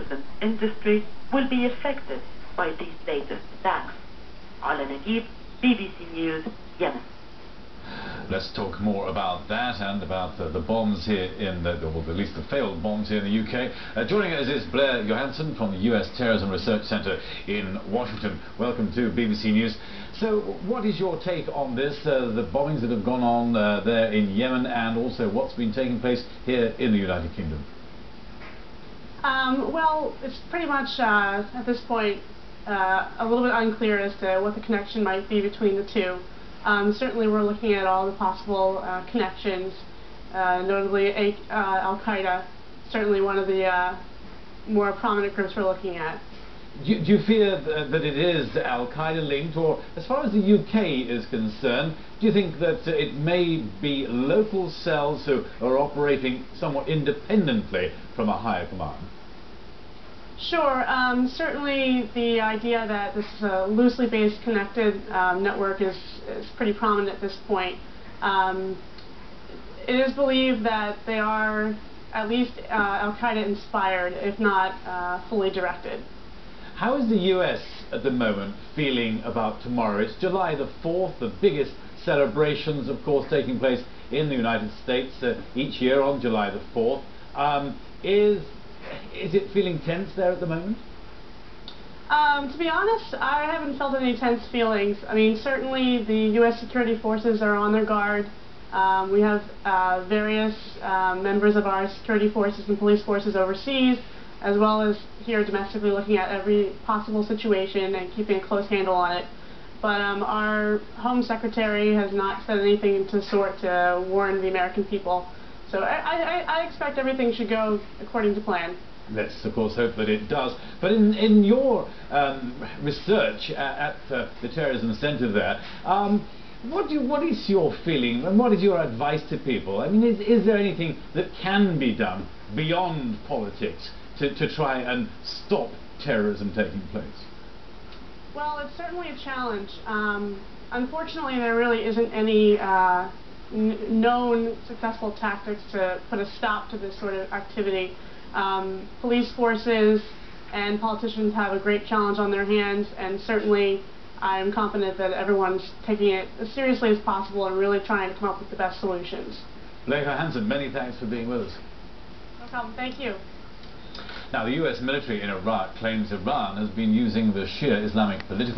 tourism industry will be affected by these latest attacks. Alan Agib, BBC News, Yemen. Let's talk more about that and about the bombs here in or at least the failed bombs here in the UK. Joining us is Blair Johansson from the US Terrorism Research Center in Washington. Welcome to BBC News. So what is your take on this, the bombings that have gone on there in Yemen, and also what's been taking place here in the United Kingdom? Well, it's pretty much at this point a little bit unclear as to what the connection might be between the two. Certainly we're looking at all the possible connections, notably Al-Qaeda, certainly one of the more prominent groups we're looking at. Do you fear that it is Al-Qaeda linked, or as far as the UK is concerned, do you think that it may be local cells who are operating somewhat independently from a higher command? Sure. Certainly the idea that this is a loosely based connected network is pretty prominent at this point. It is believed that they are at least Al-Qaeda inspired, if not fully directed. How is the US at the moment feeling about tomorrow? It's July the 4th, the biggest celebrations, of course, taking place in the United States each year on July the 4th. Is it feeling tense there at the moment? To be honest, I haven't felt any tense feelings. I mean, certainly the U.S. security forces are on their guard. We have various members of our security forces and police forces overseas, as well as here domestically, looking at every possible situation and keeping a close handle on it. But our Home Secretary has not said anything to sort to warn the American people. So I expect everything should go according to plan. Let's of course hope that it does. But in your research at the Terrorism Center there, what is your feeling and what is your advice to people? I mean, is there anything that can be done beyond politics to try and stop terrorism taking place? Well, it's certainly a challenge. Unfortunately, there really isn't any known successful tactics to put a stop to this sort of activity. Police forces and politicians have a great challenge on their hands, and certainly I'm confident that everyone's taking it as seriously as possible and really trying to come up with the best solutions. Blair Johansson, many thanks for being with us. No problem. Thank you. Now, the US military in Iraq claims Iran has been using the Shia Islamic political